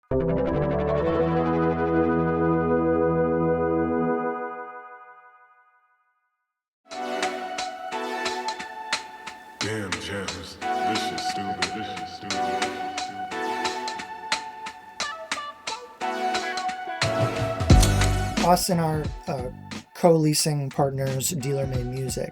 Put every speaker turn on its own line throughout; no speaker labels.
Damn, Jemz. This shit stupid.
Us and our co-leasing partners, DealerMadeMusic,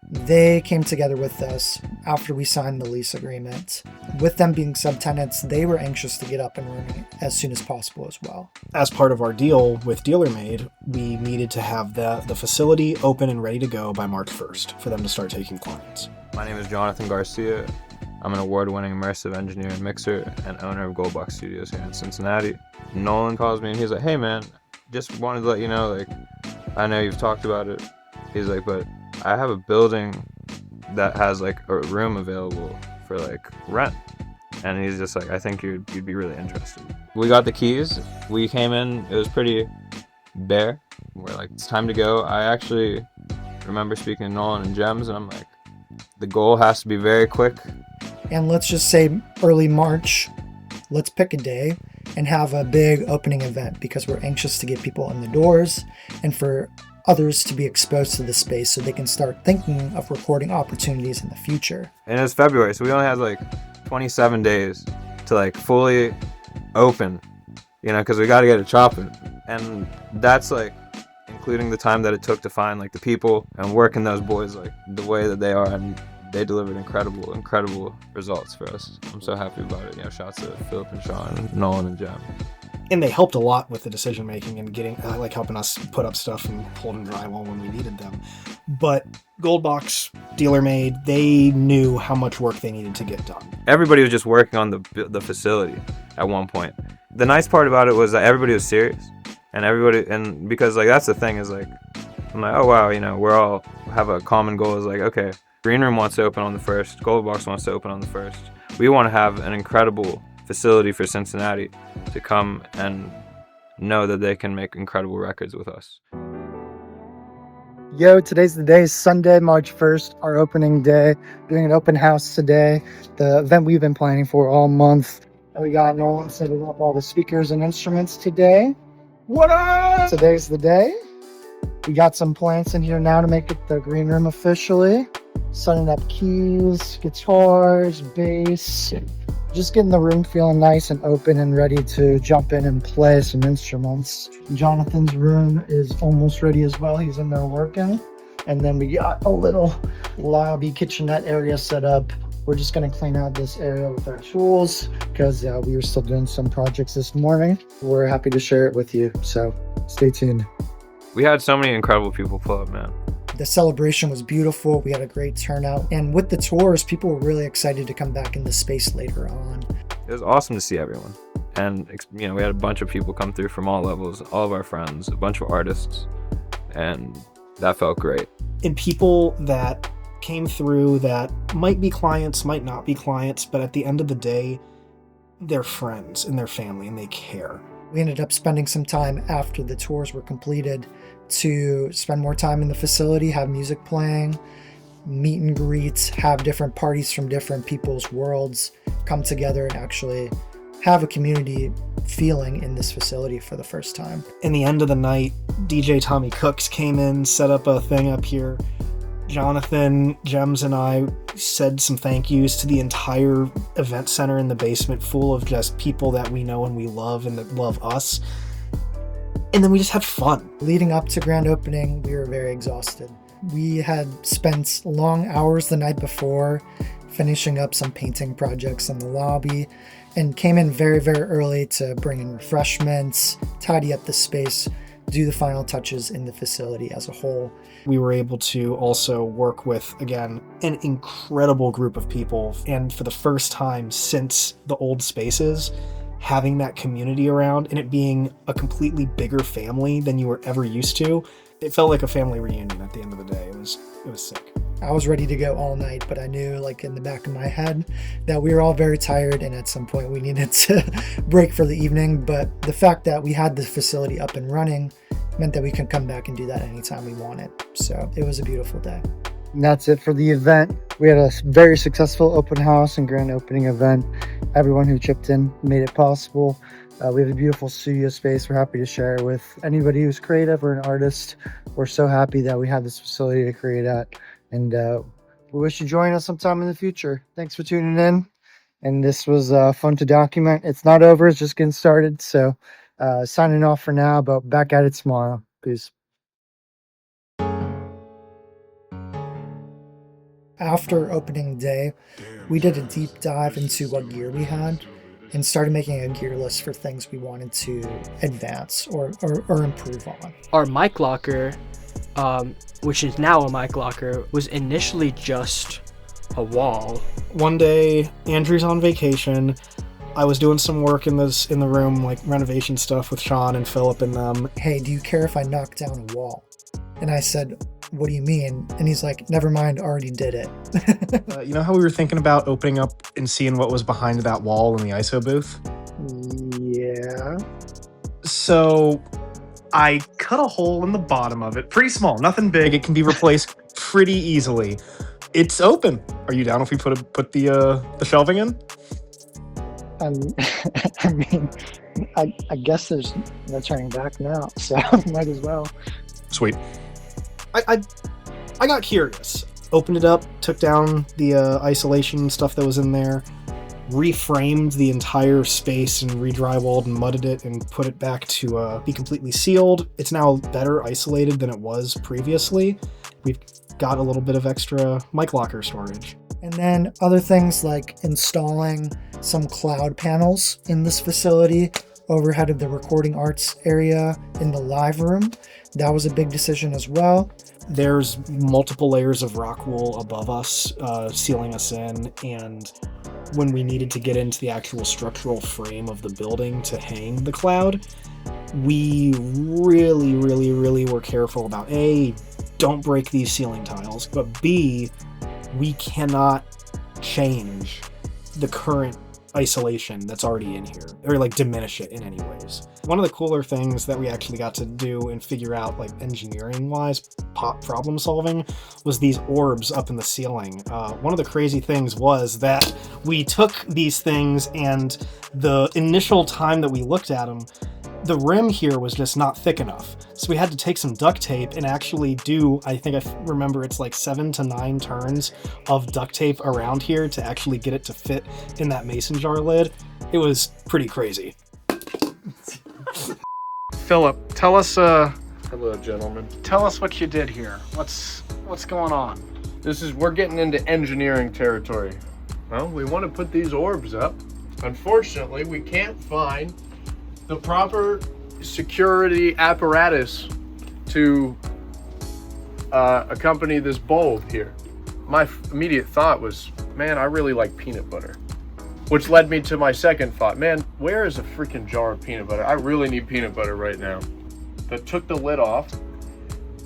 they came together with us after we signed the lease agreement. With them being subtenants, they were anxious to get up and running as soon as possible as well.
As part of our deal with DealerMade, we needed to have the facility open and ready to go by March 1st for them to start taking clients.
My name is Jonathan Garcia. I'm an award-winning immersive engineer and mixer and owner of GoldBox Studios here in Cincinnati. Nolan calls me and he's like, hey man, just wanted to let you know, like, I know you've talked about it. He's like, but I have a building that has like a room available for like rent. And he's just like, I think you'd be really interested. We got the keys, we came in, it was pretty bare. We're like, it's time to go. I actually remember speaking to Nolan and Jemz and I'm like, the goal has to be very quick.
And let's just say early March, let's pick a day and have a big opening event because we're anxious to get people in the doors and for others to be exposed to the space so they can start thinking of recording opportunities in the future.
And it was February, so we only had like 27 days to like fully open, because we got to get it chopping. And that's like including the time that it took to find like the people and working those boys like the way that they are, and they delivered incredible results for us. I'm so happy about it. Shouts to Philip and Sean, Nolan and Jem.
And they helped a lot with the decision making and getting helping us put up stuff and holding drywall when we needed them. But GoldBox, DealerMade, they knew how much work they needed to get done.
Everybody was just working on the facility at one point. The nice part about it was that everybody was serious, and because like that's the thing is like I'm like, oh wow, we're all have a common goal is like, okay, Green Room wants to open on the 1st, GoldBox wants to open on the 1st. We want to have an incredible facility for Cincinnati to come and know that they can make incredible records with us.
Yo, today's the day, Sunday, March 1st, our opening day. Doing an open house today, the event we've been planning for all month. And we got Nolan setting up all the speakers and instruments today. What up? Today's the day. We got some plants in here now to make it the Green Room officially. Setting up keys, guitars, bass. Just getting the room feeling nice and open and ready to jump in and play some instruments. Jonathan's room is almost ready as well. He's in there working. And then we got a little lobby kitchenette area set up. We're just going to clean out this area with our tools because we were still doing some projects this morning. We're happy to share it with you. So stay tuned.
We had so many incredible people pull up, man.
The celebration was beautiful. We had a great turnout. And with the tours, people were really excited to come back in the space later on.
It was awesome to see everyone. And, we had a bunch of people come through from all levels, all of our friends, a bunch of artists. And that felt great.
And people that came through that might be clients, might not be clients, but at the end of the day, they're friends and they're family and they care.
We ended up spending some time after the tours were completed to spend more time in the facility, have music playing, meet and greets, have different parties from different people's worlds come together and actually have a community feeling in this facility for the first time.
In the end of the night, DJ Tommy Cooks came in, set up a thing up here. Jonathan, Jemz, and I said some thank yous to the entire event center in the basement full of just people that we know and we love and that love us. And then we just had fun.
Leading up to grand opening, we were very exhausted. We had spent long hours the night before finishing up some painting projects in the lobby and came in very, very early to bring in refreshments, tidy up the space, do the final touches in the facility as a whole.
We were able to also work with, again, an incredible group of people. And for the first time since the old spaces, having that community around and it being a completely bigger family than you were ever used to, it felt like a family reunion at the end of the day. It was sick.
I was ready to go all night, but I knew like in the back of my head that we were all very tired and at some point we needed to break for the evening. But the fact that we had the facility up and running meant that we could come back and do that anytime we wanted. So it was a beautiful day. And that's it for the event. We had a very successful open house and grand opening event. Everyone who chipped in made it possible. We have a beautiful studio space. We're happy to share it with anybody who's creative or an artist. We're so happy that we have this facility to create at. And we wish you join us sometime in the future. Thanks for tuning in. And this was fun to document. It's not over. It's just getting started. So signing off for now, but back at it tomorrow. Peace. After opening day, we did a deep dive into what gear we had and started making a gear list for things we wanted to advance or improve on.
Our mic locker, which is now a mic locker, was initially just a wall.
One day, Andrew's on vacation. I was doing some work in the room, like renovation stuff with Sean and Philip and them.
Hey, do you care if I knock down a wall? And I said, what do you mean? And he's like, never mind, already did it.
You know how we were thinking about opening up and seeing what was behind that wall in the ISO booth?
Yeah.
So I cut a hole in the bottom of it. Pretty small, nothing big. It can be replaced pretty easily. It's open. Are you down if we put the shelving in?
I mean, I guess there's no turning back now, so might as well.
Sweet. I got curious. Opened it up, took down the isolation stuff that was in there, reframed the entire space and re-drywalled and mudded it and put it back to be completely sealed. It's now better isolated than it was previously. We've got a little bit of extra mic locker storage.
And then other things like installing some cloud panels in this facility overhead of the recording arts area in the live room. That was a big decision as well.
There's multiple layers of rock wool above us, sealing us in, and when we needed to get into the actual structural frame of the building to hang the cloud, we really were careful about A, don't break these ceiling tiles, but B, we cannot change the current isolation that's already in here, or like diminish it in any ways. One of the cooler things that we actually got to do and figure out, like engineering wise, problem solving, was these orbs up in the ceiling. One of the crazy things was that we took these things, and the initial time that we looked at them, the rim here was just not thick enough. So we had to take some duct tape and actually do, I remember it's like 7 to 9 turns of duct tape around here to actually get it to fit in that mason jar lid. It was pretty crazy. Philip, tell us,
Hello, gentlemen.
tell us what you did here. What's going on?
We're getting into engineering territory. Well, we want to put these orbs up. Unfortunately, we can't find the proper security apparatus to accompany this bulb here. My immediate thought was, man, I really like peanut butter. Which led me to my second thought, man, where is a freaking jar of peanut butter? I really need peanut butter right now. So I took the lid off,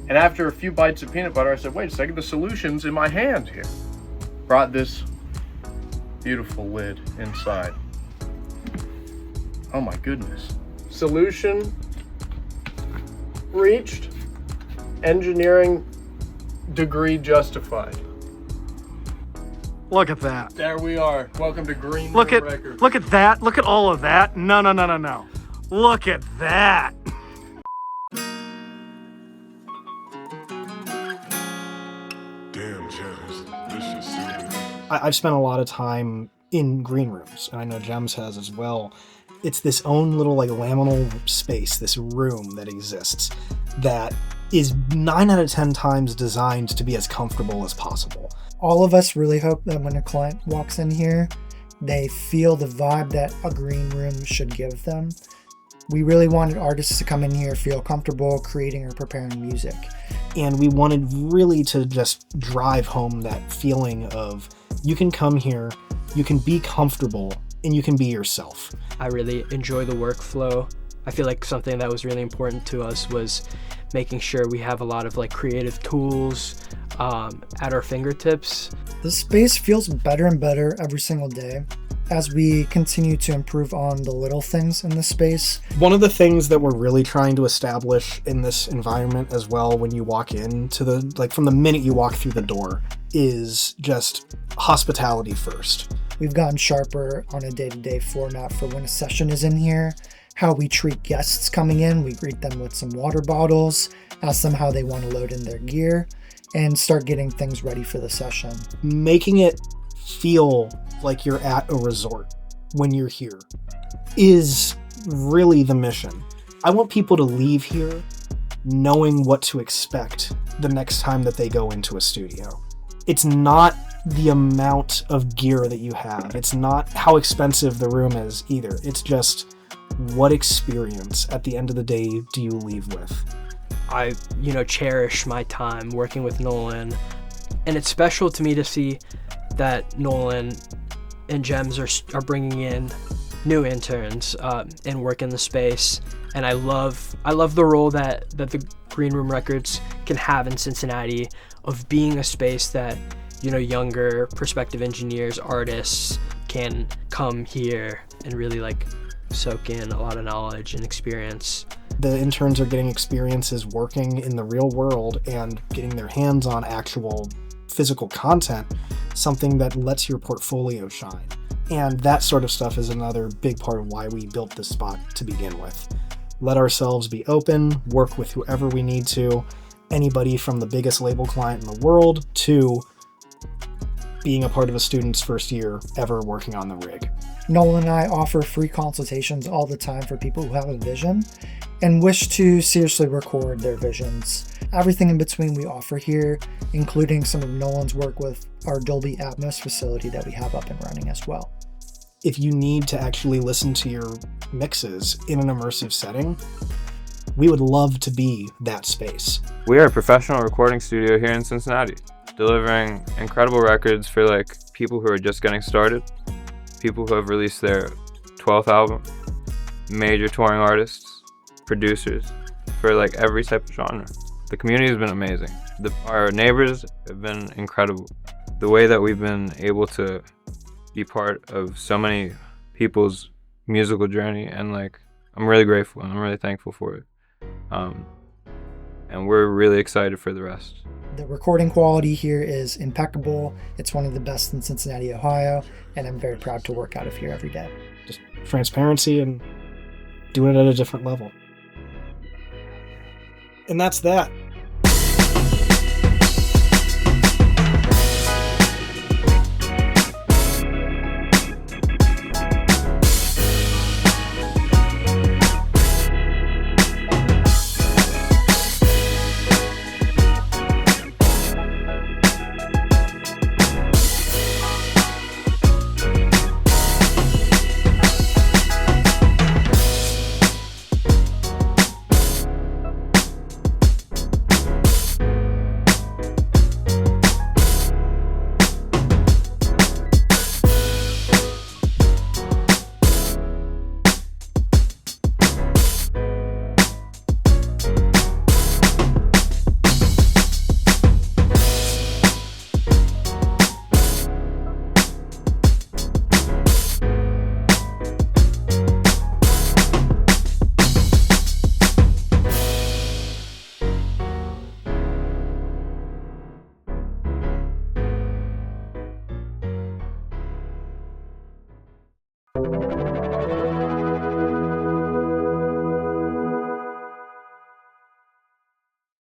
and after a few bites of peanut butter, I said, wait a second, the solution's in my hand here. Brought this beautiful lid inside. Oh my goodness. Solution reached. Engineering degree justified.
Look at that.
There we are. Welcome to Green
Look
Room
at
Records.
look at that. Look at all of that. No. Look at that.
Damn, Jemz. This shit's stupid.
I've spent a lot of time in green rooms, and I know Jemz has as well. It's this own little like liminal space, this room that exists that is 9 out of 10 times designed to be as comfortable as possible.
All of us really hope that when a client walks in here, they feel the vibe that a green room should give them. We really wanted artists to come in here, feel comfortable creating or preparing music.
And we wanted really to just drive home that feeling of you can come here, you can be comfortable, and you can be yourself.
I really enjoy the workflow. I feel like something that was really important to us was making sure we have a lot of like creative tools at our fingertips.
This space feels better and better every single day. as we continue to improve on the little things in the space.
One of the things that we're really trying to establish in this environment as well when you walk into from the minute you walk through the door is just hospitality first.
We've gotten sharper on a day-to-day format for when a session is in here, how we treat guests coming in. We greet them with some water bottles, ask them how they want to load in their gear, and start getting things ready for the session.
Making it feel like you're at a resort when you're here is really the mission. I want people to leave here knowing what to expect the next time that they go into a studio. It's not the amount of gear that you have. It's not how expensive the room is either. It's just what experience at the end of the day do you leave with?
I, cherish my time working with Nolan, and it's special to me to see that Nolan and Jemz are bringing in new interns and work in the space. And I love the role that the Green Room Records can have in Cincinnati of being a space that, younger prospective engineers, artists can come here and really soak in a lot of knowledge and experience.
The interns are getting experiences working in the real world and getting their hands on actual physical content, something that lets your portfolio shine. And that sort of stuff is another big part of why we built this spot to begin with. Let ourselves be open, work with whoever we need to, anybody from the biggest label client in the world to being a part of a student's first year ever working on the rig.
Nolan and I offer free consultations all the time for people who have a vision and wish to seriously record their visions. Everything in between we offer here, including some of Nolan's work with our Dolby Atmos facility that we have up and running as well.
If you need to actually listen to your mixes in an immersive setting, we would love to be that space.
We are a professional recording studio here in Cincinnati, delivering incredible records for people who are just getting started, people who have released their 12th album, major touring artists, producers, for every type of genre. The community has been amazing. Our neighbors have been incredible. The way that we've been able to be part of so many people's musical journey, and I'm really grateful and I'm really thankful for it. And we're really excited for the rest.
The recording quality here is impeccable. It's one of the best in Cincinnati, Ohio, and I'm very proud to work out of here every day.
Just transparency and doing it at a different level. And that's that.